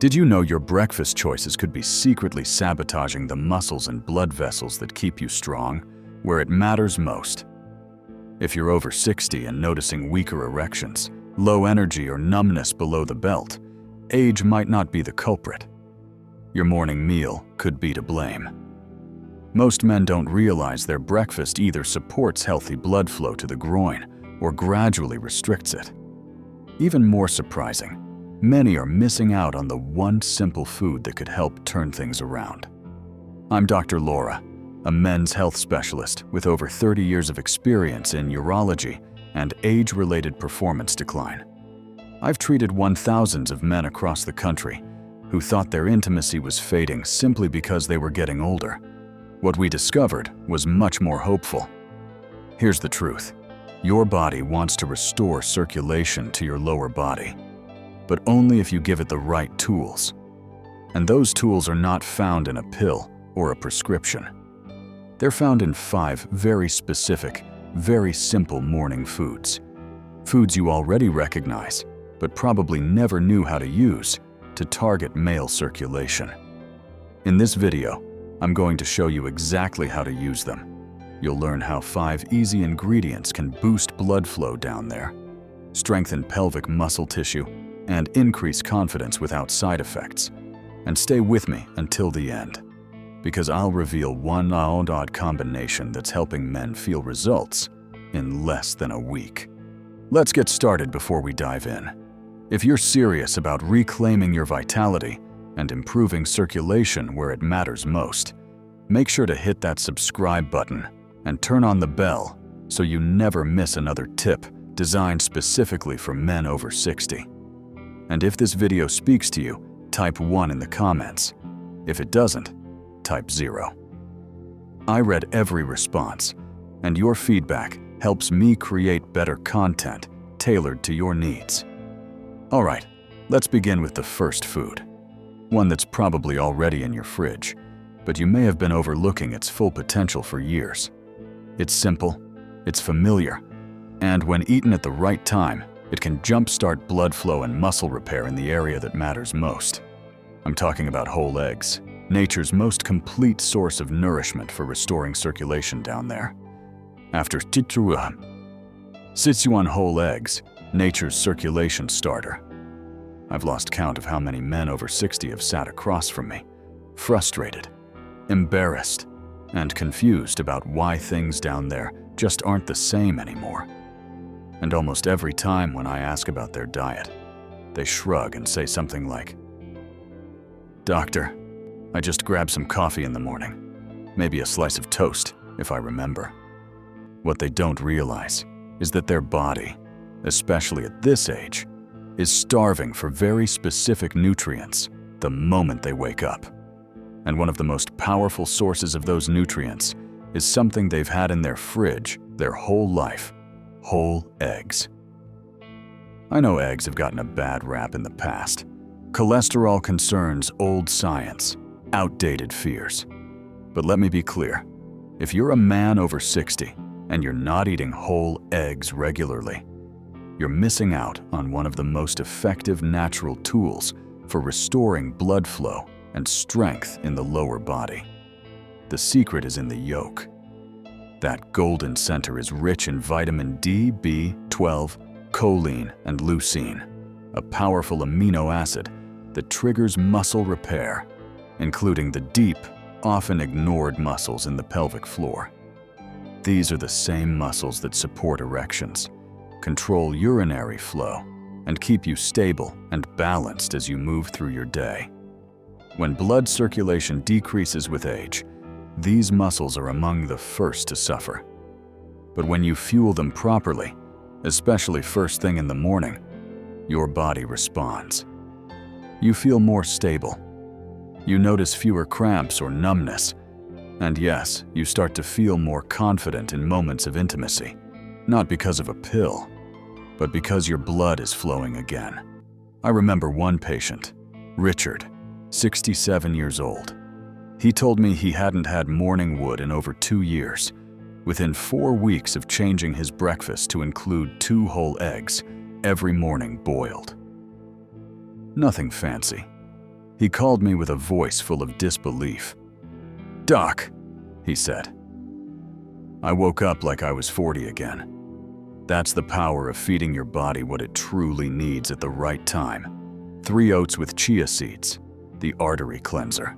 Did you know your breakfast choices could be secretly sabotaging the muscles and blood vessels that keep you strong, where it matters most? If you're over 60 and noticing weaker erections, low energy or numbness below the belt, age might not be the culprit. Your morning meal could be to blame. Most men don't realize their breakfast either supports healthy blood flow to the groin or gradually restricts it. Even more surprising, many are missing out on the one simple food that could help turn things around. I'm Dr. Laura, a men's health specialist with over 30 years of experience in urology and age-related performance decline. I've treated thousands of men across the country who thought their intimacy was fading simply because they were getting older. What we discovered was much more hopeful. Here's the truth. Your body wants to restore circulation to your lower body, but only if you give it the right tools. And those tools are not found in a pill or a prescription. They're found in 5 very specific, very simple morning foods. Foods you already recognize, but probably never knew how to use to target male circulation. In this video, I'm going to show you exactly how to use them. You'll learn how 5 easy ingredients can boost blood flow down there, strengthen pelvic muscle tissue, and increase confidence without side effects. And stay with me until the end, because I'll reveal one odd combination that's helping men feel results in less than a week. Let's get started before we dive in. If you're serious about reclaiming your vitality and improving circulation where it matters most, make sure to hit that subscribe button and turn on the bell so you never miss another tip designed specifically for men over 60. And if this video speaks to you, type 1 in the comments. If it doesn't, type 0. I read every response, and your feedback helps me create better content tailored to your needs. All right, let's begin with the first food. One that's probably already in your fridge, but you may have been overlooking its full potential for years. It's simple, it's familiar, and when eaten at the right time, it can jumpstart blood flow and muscle repair in the area that matters most. I'm talking about whole eggs, nature's most complete source of nourishment for restoring circulation down there. After Sichuan whole eggs, nature's circulation starter. I've lost count of how many men over 60 have sat across from me, frustrated, embarrassed, and confused about why things down there just aren't the same anymore. And almost every time when I ask about their diet, they shrug and say something like, "Doctor, I just grabbed some coffee in the morning, maybe a slice of toast, if I remember." What they don't realize is that their body, especially at this age, is starving for very specific nutrients the moment they wake up. And one of the most powerful sources of those nutrients is something they've had in their fridge their whole life: whole eggs. I know eggs have gotten a bad rap in the past. Cholesterol concerns, old science, outdated fears. But let me be clear, if you're a man over 60 and you're not eating whole eggs regularly, you're missing out on one of the most effective natural tools for restoring blood flow and strength in the lower body. The secret is in the yolk. That golden center is rich in vitamin D, B12, choline, and leucine, a powerful amino acid that triggers muscle repair, including the deep, often ignored muscles in the pelvic floor. These are the same muscles that support erections, control urinary flow, and keep you stable and balanced as you move through your day. When blood circulation decreases with age, these muscles are among the first to suffer. But when you fuel them properly, especially first thing in the morning, your body responds. You feel more stable. You notice fewer cramps or numbness. And yes, you start to feel more confident in moments of intimacy, not because of a pill, but because your blood is flowing again. I remember one patient, Richard, 67 years old. He told me he hadn't had morning wood in over 2 years, within 4 weeks of changing his breakfast to include 2 whole eggs every morning boiled. Nothing fancy, He called me with a voice full of disbelief. "Doc," he said. I woke up like I was 40 again. That's the power of feeding your body what it truly needs at the right time. 3 oats with chia seeds, the artery cleanser.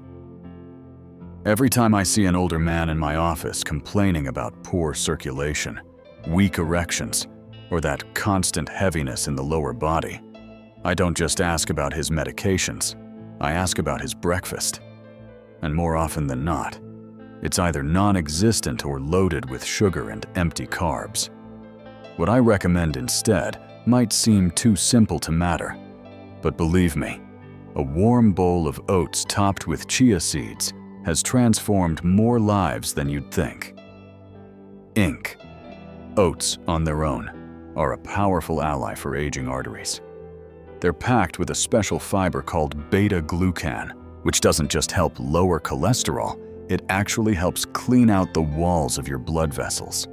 Every time I see an older man in my office complaining about poor circulation, weak erections, or that constant heaviness in the lower body, I don't just ask about his medications, I ask about his breakfast. And more often than not, it's either non-existent or loaded with sugar and empty carbs. What I recommend instead might seem too simple to matter, but believe me, a warm bowl of oats topped with chia seeds has transformed more lives than you'd think. Inc. Oats, on their own, are a powerful ally for aging arteries. They're packed with a special fiber called beta-glucan, which doesn't just help lower cholesterol, it actually helps clean out the walls of your blood vessels.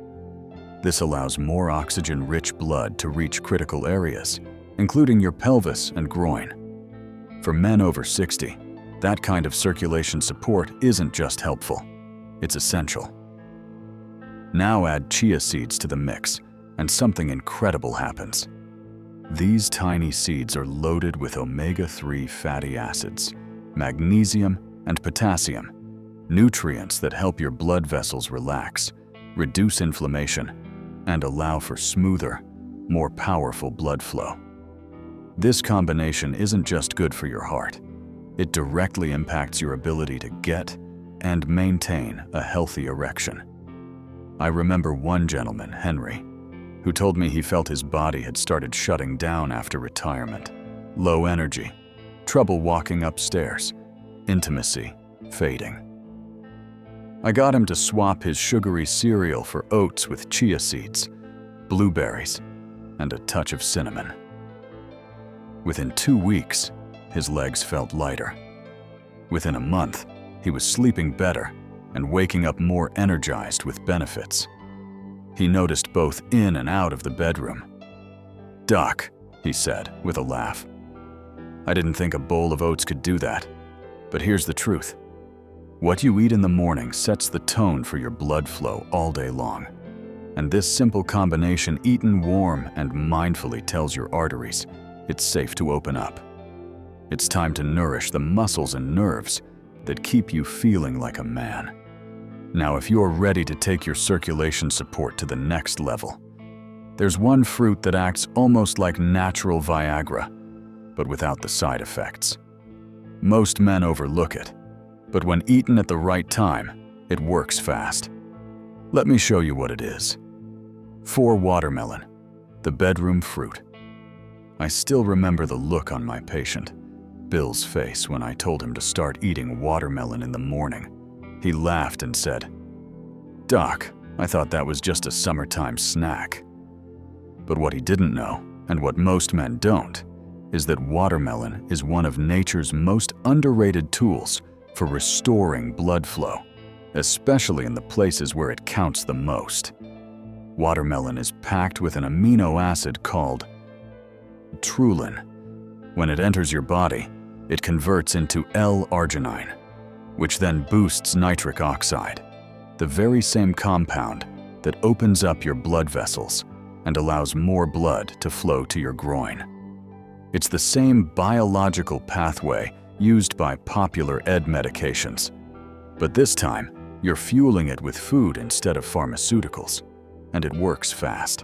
This allows more oxygen-rich blood to reach critical areas, including your pelvis and groin. For men over 60, that kind of circulation support isn't just helpful, it's essential. Now add chia seeds to the mix, and something incredible happens. These tiny seeds are loaded with omega-3 fatty acids, magnesium, and potassium, nutrients that help your blood vessels relax, reduce inflammation, and allow for smoother, more powerful blood flow. This combination isn't just good for your heart. It directly impacts your ability to get and maintain a healthy erection. I remember one gentleman, Henry, who told me he felt his body had started shutting down after retirement. Low energy, trouble walking upstairs, intimacy fading. I got him to swap his sugary cereal for oats with chia seeds, blueberries, and a touch of cinnamon. Within 2 weeks, his legs felt lighter. Within a month, he was sleeping better and waking up more energized with benefits. He noticed both in and out of the bedroom. "Doc," he said with a laugh, "I didn't think a bowl of oats could do that. But here's the truth. What you eat in the morning sets the tone for your blood flow all day long. And this simple combination, eaten warm and mindfully, tells your arteries it's safe to open up. It's time to nourish the muscles and nerves that keep you feeling like a man." Now, if you're ready to take your circulation support to the next level, there's one fruit that acts almost like natural Viagra, but without the side effects. Most men overlook it, but when eaten at the right time, it works fast. Let me show you what it is. 4 watermelon, the bedroom fruit. I still remember the look on my patient, Bill's face, when I told him to start eating watermelon in the morning. He laughed and said, "Doc, I thought that was just a summertime snack." But what he didn't know, and what most men don't, is that watermelon is one of nature's most underrated tools for restoring blood flow, especially in the places where it counts the most. Watermelon is packed with an amino acid called trulin. When it enters your body, it converts into L-arginine, which then boosts nitric oxide, the very same compound that opens up your blood vessels and allows more blood to flow to your groin. It's the same biological pathway used by popular medications, but this time you're fueling it with food instead of pharmaceuticals, and it works fast.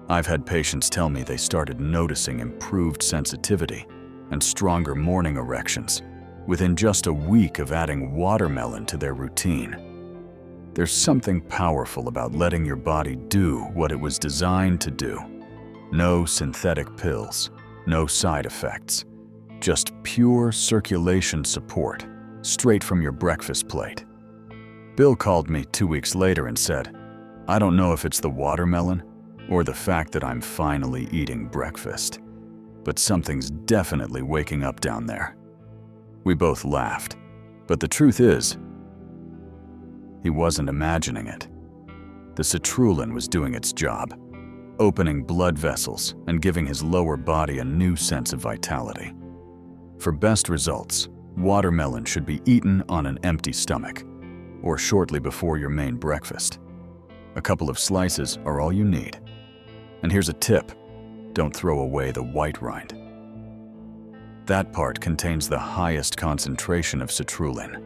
I've had patients tell me they started noticing improved sensitivity and stronger morning erections within just a week of adding watermelon to their routine. There's something powerful about letting your body do what it was designed to do. No synthetic pills, no side effects, just pure circulation support, straight from your breakfast plate. Bill called me 2 weeks later and said, "I don't know if it's the watermelon or the fact that I'm finally eating breakfast, but something's definitely waking up down there." We both laughed, but the truth is, he wasn't imagining it. The citrulline was doing its job, opening blood vessels and giving his lower body a new sense of vitality. For best results, watermelon should be eaten on an empty stomach, or shortly before your main breakfast. A couple of slices are all you need. And here's a tip: don't throw away the white rind. That part contains the highest concentration of citrulline.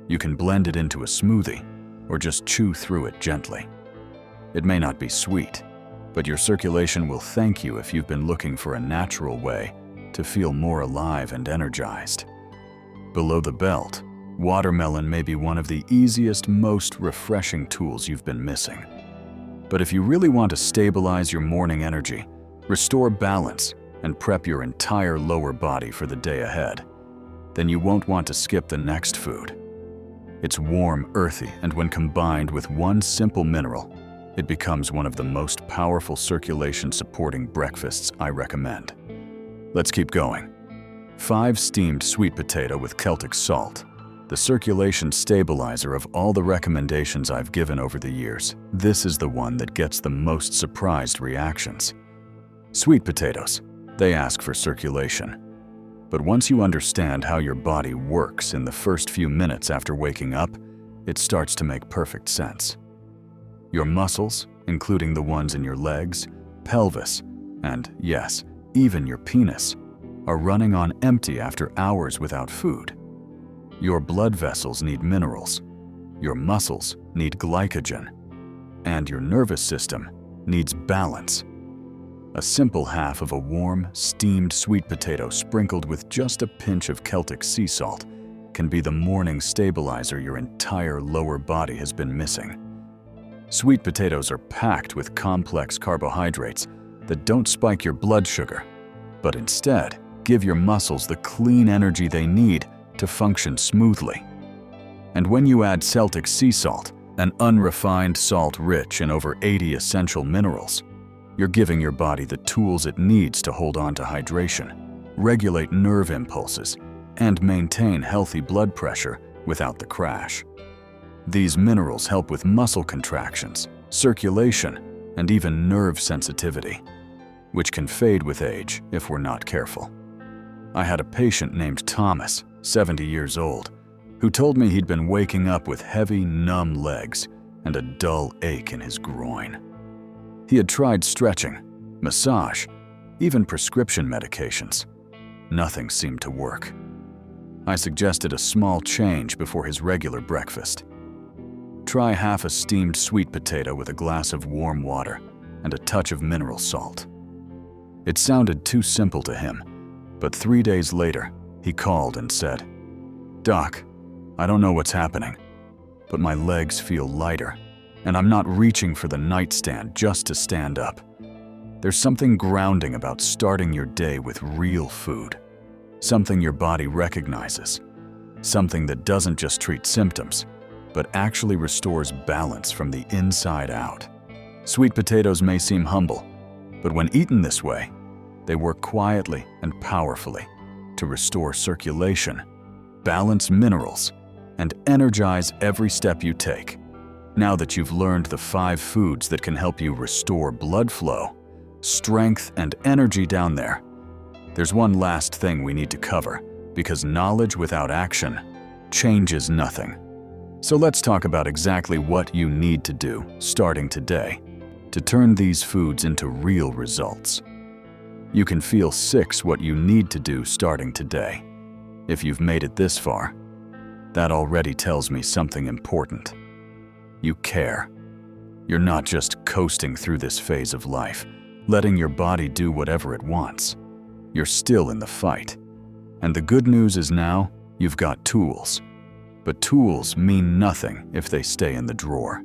You can blend it into a smoothie or just chew through it gently. It may not be sweet, but your circulation will thank you if you've been looking for a natural way to feel more alive and energized. Below the belt, watermelon may be one of the easiest, most refreshing tools you've been missing. But if you really want to stabilize your morning energy, restore balance, and prep your entire lower body for the day ahead, then you won't want to skip the next food. It's warm, earthy, and when combined with one simple mineral, it becomes one of the most powerful circulation-supporting breakfasts I recommend. Let's keep going. 5 steamed sweet potato with Celtic salt. The circulation stabilizer of all the recommendations I've given over the years, this is the one that gets the most surprised reactions. Sweet potatoes, they ask for circulation. But once you understand how your body works in the first few minutes after waking up, it starts to make perfect sense. Your muscles, including the ones in your legs, pelvis, and yes, even your penis, are running on empty after hours without food. Your blood vessels need minerals, your muscles need glycogen, and your nervous system needs balance. A simple half of a warm, steamed sweet potato sprinkled with just a pinch of Celtic sea salt can be the morning stabilizer your entire lower body has been missing. Sweet potatoes are packed with complex carbohydrates that don't spike your blood sugar, but instead give your muscles the clean energy they need to function smoothly. And when you add Celtic sea salt, an unrefined salt rich in over 80 essential minerals, you're giving your body the tools it needs to hold on to hydration, regulate nerve impulses, and maintain healthy blood pressure without the crash. These minerals help with muscle contractions, circulation, and even nerve sensitivity, which can fade with age if we're not careful. I had a patient named Thomas, 70 years old, who told me he'd been waking up with heavy, numb legs and a dull ache in his groin. He had tried stretching, massage, even prescription medications. Nothing seemed to work. I suggested a small change before his regular breakfast. Try half a steamed sweet potato with a glass of warm water and a touch of mineral salt. It sounded too simple to him, but 3 days later, he called and said, "Doc, I don't know what's happening, but my legs feel lighter, and I'm not reaching for the nightstand just to stand up. There's something grounding about starting your day with real food, something your body recognizes, something that doesn't just treat symptoms, but actually restores balance from the inside out." Sweet potatoes may seem humble, but when eaten this way, they work quietly and powerfully to restore circulation, balance minerals, and energize every step you take. Now that you've learned the 5 foods that can help you restore blood flow, strength, and energy down there, there's one last thing we need to cover, because knowledge without action changes nothing. So let's talk about exactly what you need to do, starting today, to turn these foods into real results. You can feel 6 what you need to do starting today. If you've made it this far, that already tells me something important. You care. You're not just coasting through this phase of life, letting your body do whatever it wants. You're still in the fight. And the good news is now you've got tools. But tools mean nothing if they stay in the drawer.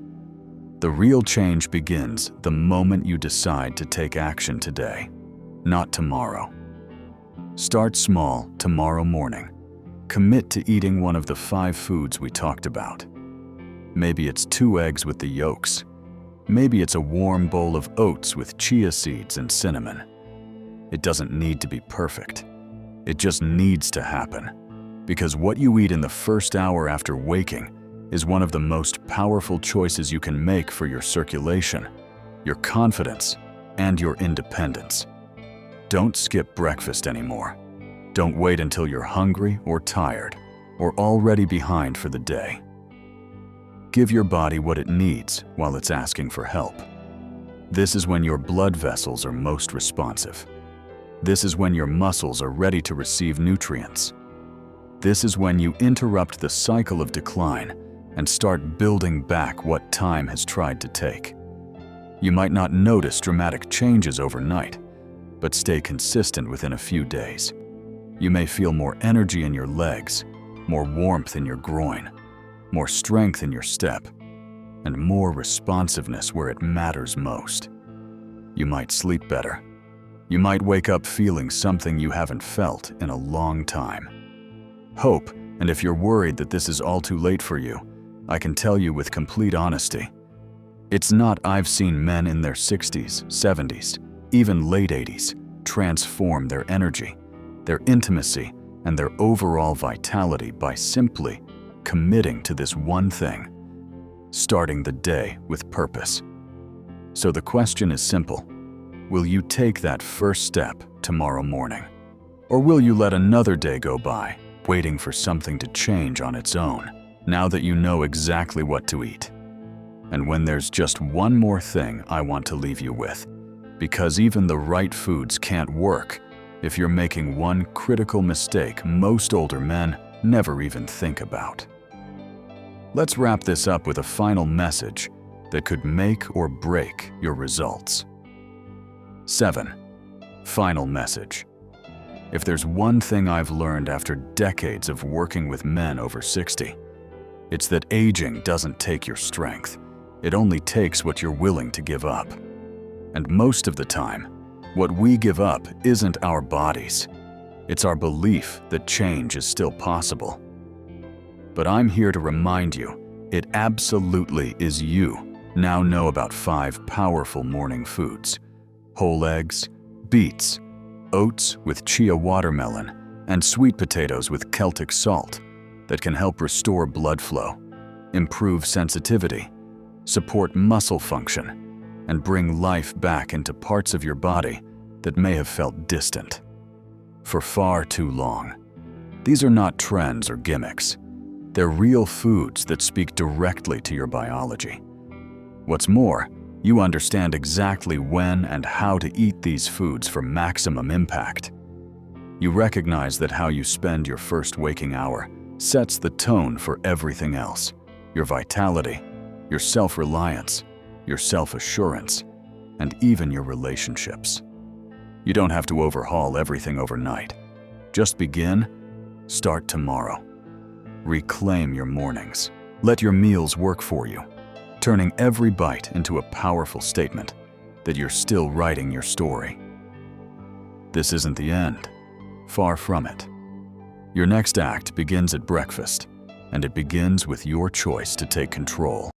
The real change begins the moment you decide to take action today, not tomorrow. Start small tomorrow morning. Commit to eating one of the 5 foods we talked about. Maybe it's 2 eggs with the yolks. Maybe it's a warm bowl of oats with chia seeds and cinnamon. It doesn't need to be perfect. It just needs to happen. Because what you eat in the first hour after waking is one of the most powerful choices you can make for your circulation, your confidence, and your independence. Don't skip breakfast anymore. Don't wait until you're hungry or tired or already behind for the day. Give your body what it needs while it's asking for help. This is when your blood vessels are most responsive. This is when your muscles are ready to receive nutrients. This is when you interrupt the cycle of decline and start building back what time has tried to take. You might not notice dramatic changes overnight, but stay consistent within a few days. You may feel more energy in your legs, more warmth in your groin, more strength in your step, and more responsiveness where it matters most. You might sleep better. You might wake up feeling something you haven't felt in a long time. Hope, and if you're worried that this is all too late for you, I can tell you with complete honesty, it's not. I've seen men in their 60s, 70s, even late 80s transform their energy, their intimacy, and their overall vitality by simply committing to this one thing, starting the day with purpose. So the question is simple. Will you take that first step tomorrow morning? Or will you let another day go by, waiting for something to change on its own, now that you know exactly what to eat? And when there's just one more thing I want to leave you with, because even the right foods can't work if you're making one critical mistake most older men never even think about. Let's wrap this up with a final message that could make or break your results. 7. Final message. If there's one thing I've learned after decades of working with men over 60, it's that aging doesn't take your strength. It only takes what you're willing to give up. And most of the time, what we give up isn't our bodies. It's our belief that change is still possible. But I'm here to remind you, it absolutely is you. Now know about 5 powerful morning foods: whole eggs, beets, oats with chia watermelon, and sweet potatoes with Celtic salt that can help restore blood flow, improve sensitivity, support muscle function, and bring life back into parts of your body that may have felt distant for far too long. These are not trends or gimmicks. They're real foods that speak directly to your biology. What's more, you understand exactly when and how to eat these foods for maximum impact. You recognize that how you spend your first waking hour sets the tone for everything else: your vitality, your self-reliance, your self-assurance, and even your relationships. You don't have to overhaul everything overnight. Just begin, start tomorrow. Reclaim your mornings. Let your meals work for you, turning every bite into a powerful statement that you're still writing your story. This isn't the end. Far from it. Your next act begins at breakfast, and it begins with your choice to take control.